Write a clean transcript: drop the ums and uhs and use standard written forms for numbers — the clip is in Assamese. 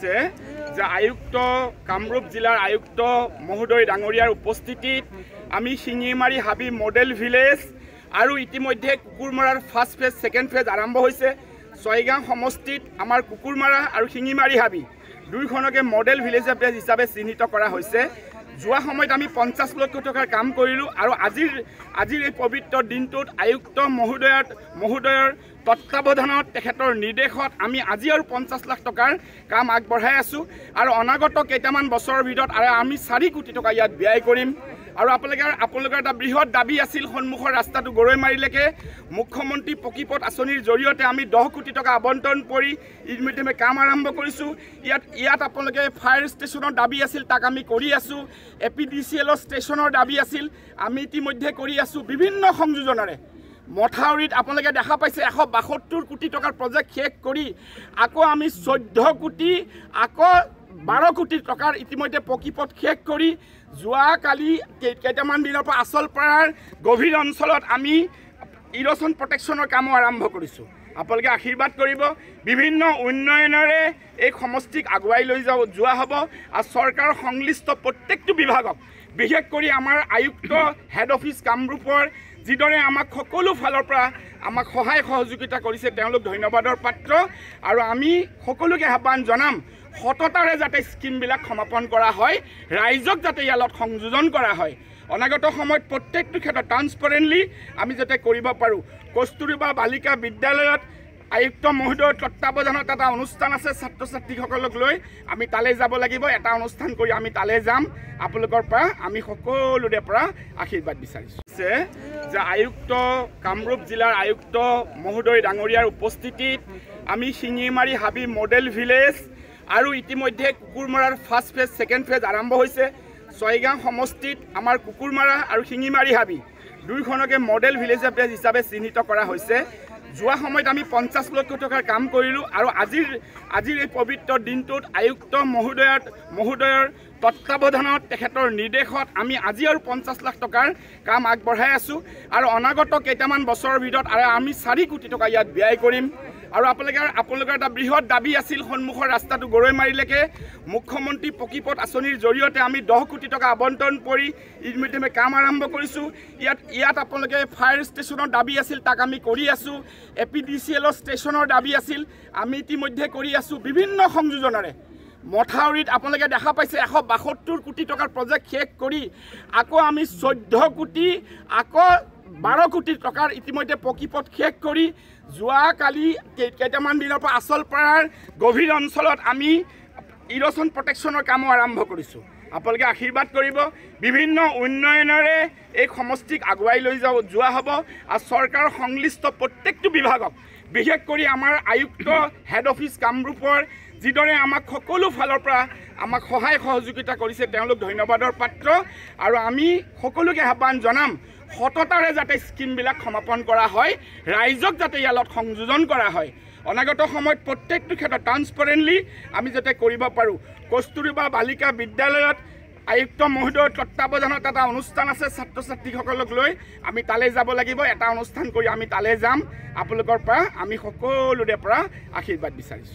হৈছে যে আয়ুক্ত কামৰূপ জিলাৰ আয়ুক্ত মহোদয় ডাঙৰীয়াৰ উপস্থিতিত আমি শিঙিমাৰী হাবি মডেল ভিলেজ আৰু ইতিমধ্যে কুকুৰমাৰাৰ ফাৰ্ষ্ট ফেজ ছেকেণ্ড ফেজ আৰম্ভ হৈছে। ছয়গাঁও সমষ্টিত আমাৰ কুকুৰমাৰা আৰু শিঙিমাৰী হাবি দুইখনকে মডেল ভিলেজ হিচাপে চিহ্নিত কৰা হৈছে। যোৱা সময়ত আমি 50 লক্ষ টকাৰ কাম কৰিলোঁ আৰু আজিৰ এই পবিত্ৰ দিনটোত আয়ুক্ত মহোদয়ৰ তত্ত্বাৱধানত তেখেতৰ নিৰ্দেশত আমি আজি আৰু 50 লাখ টকাৰ কাম আগবঢ়াই আছোঁ আৰু অনাগত কেইটামান বছৰৰ ভিতৰত আমি 4 কোটি টকা ইয়াত ব্যয় কৰিম। আৰু আপোনালোকৰ এটা বৃহৎ দাবী আছিল সন্মুখৰ ৰাস্তাটো গৰৈমাৰীলৈকে মুখ্যমন্ত্ৰী পকীপথ আঁচনিৰ জৰিয়তে আমি 10 কোটি টকা আবণ্টন কৰি ইতিমধ্যে কাম আৰম্ভ কৰিছোঁ। ইয়াত আপোনালোকে ফায়াৰ ষ্টেচনৰ দাবী আছিল, তাক আমি কৰি আছোঁ। APDCLৰ ষ্টেচনৰ দাবী আছিল, আমি ইতিমধ্যে কৰি আছোঁ। বিভিন্ন সংযোজনেৰে মথাউৰিত আপোনালোকে দেখা পাইছে 172 কোটি টকাৰ প্ৰজেক্ট শেষ কৰি আকৌ আমি 14 কোটি আকৌ 12 কোটি টকাৰ ইতিমধ্যে পকীপথ শেষ কৰি যোৱাকালি কেইটামান দিনৰ পৰা আচলপাৰাৰ গভীৰ অঞ্চলত আমি ইৰ'শ্যন প্ৰটেকশ্যনৰ কামো আৰম্ভ কৰিছোঁ। আপোনালোকে আশীৰ্বাদ কৰিব। বিভিন্ন উন্নয়নেৰে এই সমষ্টিক আগুৱাই লৈ যোৱা হ'ব আৰু চৰকাৰৰ সংশ্লিষ্ট প্ৰত্যেকটো বিভাগক, বিশেষ কৰি আমাৰ আয়ুক্ত হেড অফিচ কামৰূপৰ যিদৰে আমাক সকলো ফালৰ পৰা আমাক সহায় সহযোগিতা কৰিছে, তেওঁলোক ধন্যবাদৰ পাত্ৰ। আৰু আমি সকলোকে আহ্বান জনাম, সততাৰে যাতে স্কিমবিলাক সমাপন কৰা হয়, ৰাইজক যাতে ইয়াৰ লগত সংযোজন কৰা হয়। অনাগত সময়ত প্ৰত্যেকটো ক্ষেত্ৰত ট্ৰান্সপাৰেণ্টলি আমি যাতে কৰিব পাৰোঁ। কস্তুৰবা বালিকা বিদ্যালয়ত আয়ুক্ত মহোদয়ৰ তত্ত্বাৱধানত এটা অনুষ্ঠান আছে, ছাত্ৰ ছাত্ৰীসকলক লৈ আমি তালৈ যাব লাগিব। এটা অনুষ্ঠান কৰি আমি তালৈ যাম। আপোনালোকৰ পৰা আমি সকলোৰে পৰা আশীৰ্বাদ বিচাৰিছোঁ যে আয়ুক্ত কামৰূপ জিলাৰ আয়ুক্ত মহোদয় ডাঙৰীয়াৰ উপস্থিতিত আমি শিঙিমাৰী হাবি মডেল ভিলেজ আৰু ইতিমধ্যে কুকুৰমাৰাৰ ফাৰ্ষ্ট ফেজ ছেকেণ্ড ফেজ আৰম্ভ হৈছে। ছয়গাঁও সমষ্টিত আমাৰ কুকুৰমাৰা আৰু শিঙিমাৰী হাবি দুইখনকে মডেল ভিলেজ হিচাপে চিহ্নিত কৰা হৈছে। যোৱা সময়ত আমি 50 লক্ষ টকাৰ কাম কৰিলোঁ আৰু আজিৰ এই পবিত্ৰ দিনটোত আয়ুক্ত মহোদয়ৰ তত্ত্বাৱধানত তেখেতৰ নিৰ্দেশত আমি আজি আৰু 50 লাখ টকাৰ কাম আগবঢ়াই আছোঁ আৰু অনাগত কেইটামান বছৰৰ ভিতৰত আমি 4 কোটি টকা ইয়াত ব্যয় কৰিম। আৰু আপোনালোকৰ এটা বৃহৎ দাবী আছিল সন্মুখৰ ৰাস্তাটো গৰৈমাৰীলৈকে মুখ্যমন্ত্ৰী পকীপথ আঁচনিৰ জৰিয়তে আমি 10 কোটি টকা আবণ্টন কৰি ইতিমধ্যে কাম আৰম্ভ কৰিছোঁ। ইয়াত আপোনালোকে ফায়াৰ ষ্টেচনৰ দাবী আছিল, তাক আমি কৰি আছোঁ। APDCLৰ ষ্টেচনৰ দাবী আছিল, আমি ইতিমধ্যে কৰি আছোঁ। বিভিন্ন সংযোজনেৰে মথাউৰিত আপোনালোকে দেখা পাইছে 172 কোটি টকাৰ প্ৰজেক্ট শেষ কৰি আকৌ আমি 14 কোটি আকৌ 12 কোটি টকাৰ ইতিমধ্যে পকীপথ শেষ কৰি যোৱাকালি কেইটামান দিনৰ পৰা আচলপাৰাৰ গভীৰ অঞ্চলত আমি ইৰ'শ্যন প্ৰটেকশ্যনৰ কামো আৰম্ভ কৰিছোঁ। আপোনালোকে আশীৰ্বাদ কৰিব। বিভিন্ন উন্নয়নেৰে এই সমষ্টিক আগুৱাই লৈ যোৱা হ'ব আৰু চৰকাৰৰ সংশ্লিষ্ট প্ৰত্যেকটো বিভাগক, বিশেষ কৰি আমাৰ আয়ুক্ত হেড অফিচ কামৰূপৰ যিদৰে আমাক সকলো ফালৰ পৰা আমাক সহায় সহযোগিতা কৰিছে, তেওঁলোক ধন্যবাদৰ পাত্ৰ। আৰু আমি সকলোকে আহ্বান জনাম, সততাৰে যাতে স্কিমবিলাক সমাপন কৰা হয়, ৰাইজক যাতে ইয়াৰ লগত সংযোজন কৰা হয়। অনাগত সময়ত প্ৰত্যেকটো ক্ষেত্ৰত ট্ৰান্সপাৰেণ্টলি আমি যাতে কৰিব পাৰোঁ। কস্তুৰবা বালিকা বিদ্যালয়ত আয়ুক্ত মহোদয়ৰ তত্ত্বাৱধানত এটা অনুষ্ঠান আছে, ছাত্ৰ ছাত্ৰীসকলক লৈ আমি তালৈ যাব লাগিব। এটা অনুষ্ঠান কৰি আমি তালৈ যাম। আপোনালোকৰ পৰা আমি সকলোৰে পৰা আশীৰ্বাদ বিচাৰিছোঁ।